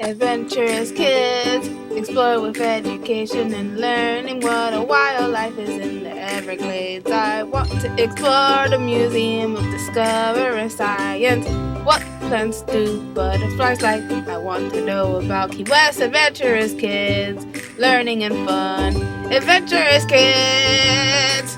Adventurous kids explore with education and learning what a wildlife is in the Everglades. I want to explore the Museum of Discovery Science. What plants do butterflies like? I want to know about Key West. Adventurous kids, learning and fun. Adventurous kids!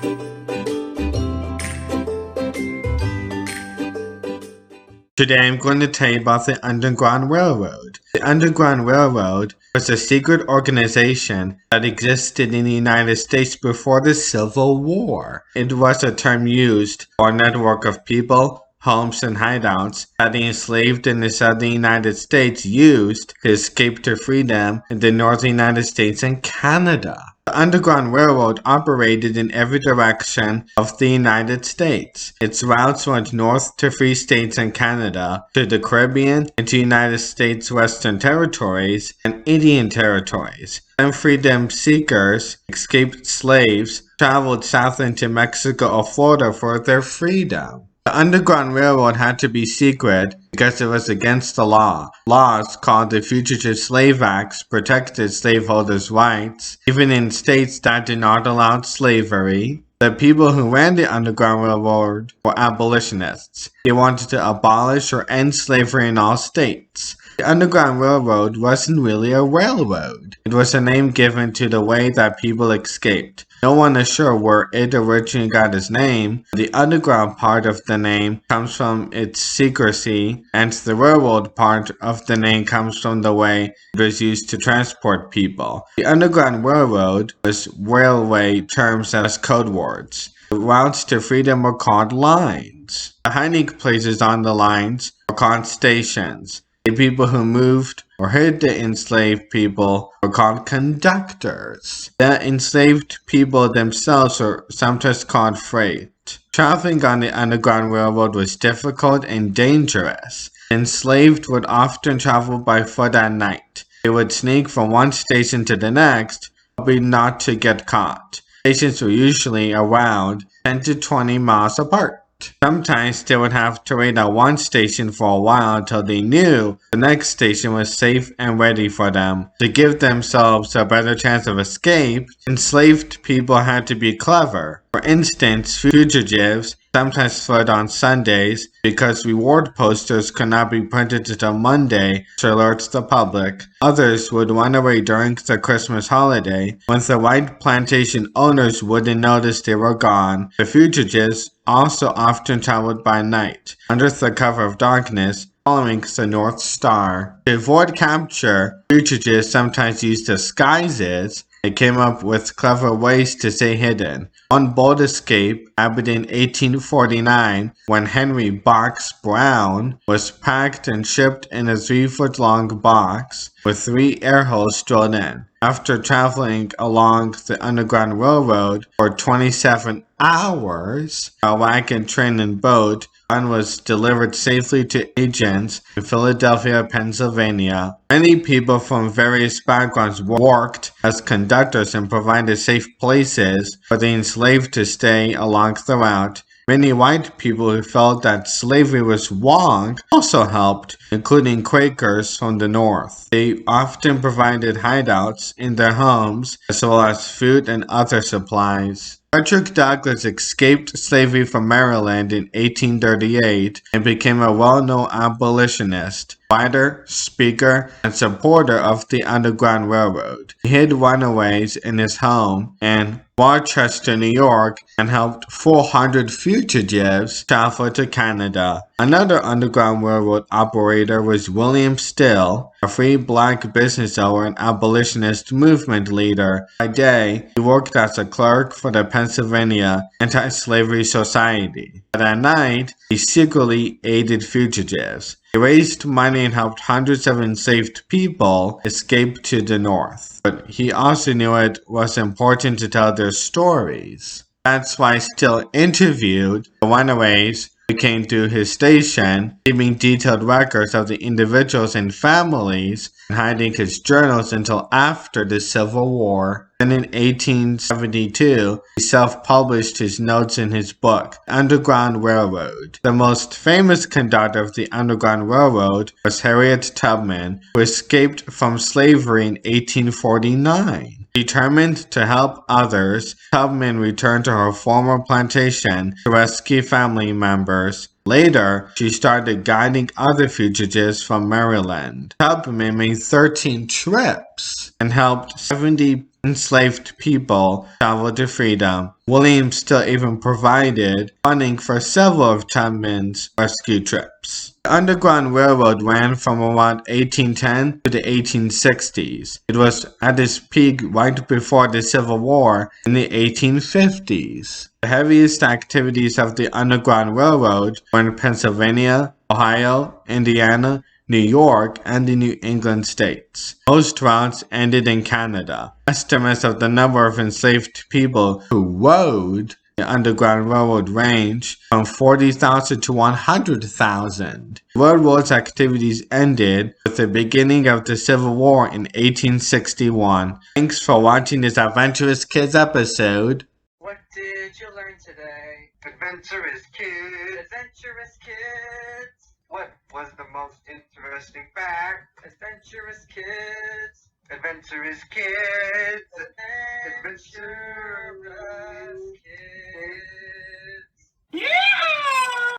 Today I'm going to tell you about the Underground Railroad. The Underground Railroad was a secret organization that existed in the United States before the Civil War. It was a term used for a network of people, homes, and hideouts that the enslaved in the southern United States used to escape to freedom in the northern United States and Canada. The Underground Railroad operated in every direction of the United States. Its routes went north to free states and Canada, to the Caribbean, into United States Western Territories and Indian Territories. Then freedom seekers, escaped slaves, traveled south into Mexico or Florida for their freedom. The Underground Railroad had to be secret because it was against the law. Laws called the Fugitive Slave Acts protected slaveholders' rights, even in states that did not allow slavery. The people who ran the Underground Railroad were abolitionists. They wanted to abolish or end slavery in all states. The Underground Railroad wasn't really a railroad. It was a name given to the way that people escaped. No one is sure where it originally got its name. The underground part of the name comes from its secrecy, and the railroad part of the name comes from the way it was used to transport people. The Underground Railroad was railway terms as code words. The routes to freedom were called lines. The hiding places on the lines were called stations. The people who moved or hid the enslaved people were called conductors. The enslaved people themselves were sometimes called freight. Traveling on the Underground Railroad was difficult and dangerous. The enslaved would often travel by foot at night. They would sneak from one station to the next, hoping not to get caught. Stations were usually around 10 to 20 miles apart. Sometimes they would have to wait at one station for a while until they knew the next station was safe and ready for them. To give themselves a better chance of escape, enslaved people had to be clever. For instance, fugitives sometimes fled on Sundays because reward posters could not be printed until Monday to alert the public. Others would run away during the Christmas holiday when the white plantation owners wouldn't notice they were gone. The fugitives also often traveled by night, under the cover of darkness, following the North Star. To avoid capture, fugitives sometimes used disguises. They came up with clever ways to stay hidden. One bold escape happened in 1849 when Henry Box Brown was packed and shipped in a 3-foot-long box with 3 air holes drilled in. After traveling along the Underground Railroad for 27 hours, by wagon, train, and boat, Brown was delivered safely to agents in Philadelphia, Pennsylvania. Many people from various backgrounds worked as conductors and provided safe places for the enslaved to stay along the route. Many white people who felt that slavery was wrong also helped, including Quakers from the North. They often provided hideouts in their homes, as well as food and other supplies. Frederick Douglass escaped slavery from Maryland in 1838 and became a well-known abolitionist, writer, speaker, and supporter of the Underground Railroad. He hid runaways in his home in Rochester, New York, and helped 400 fugitives travel to Canada. Another Underground Railroad operator was William Still, a free black business owner and abolitionist movement leader. By day, he worked as a clerk for the Pennsylvania Anti-Slavery Society. But at night, he secretly aided fugitives. He raised money and helped hundreds of enslaved people escape to the north. But he also knew it was important to tell their stories. That's why Still interviewed the runaways, came to his station, keeping detailed records of the individuals and families, and hiding his journals until after the Civil War. Then in 1872, he self-published his notes in his book, Underground Railroad. The most famous conductor of the Underground Railroad was Harriet Tubman, who escaped from slavery in 1849. Determined to help others, Tubman returned to her former plantation to rescue family members. Later, she started guiding other fugitives from Maryland. Tubman made 13 trips and helped 70 enslaved people travel to freedom. Williams still even provided funding for several of Tubman's rescue trips. The Underground Railroad ran from around 1810 to the 1860s. It was at its peak right before the Civil War in the 1850s. The heaviest activities of the Underground Railroad were in Pennsylvania, Ohio, Indiana, New York, and the New England states. Most routes ended in Canada. Estimates of the number of enslaved people who rode the Underground Railroad range from 40,000 to 100,000. Railroad's activities ended with the beginning of the Civil War in 1861. Thanks for watching this Adventurous Kids episode. What did you learn today? Adventurous Kid. Adventurous Kids. What was the most interesting fact? Adventurous Kids. Adventurous Kids.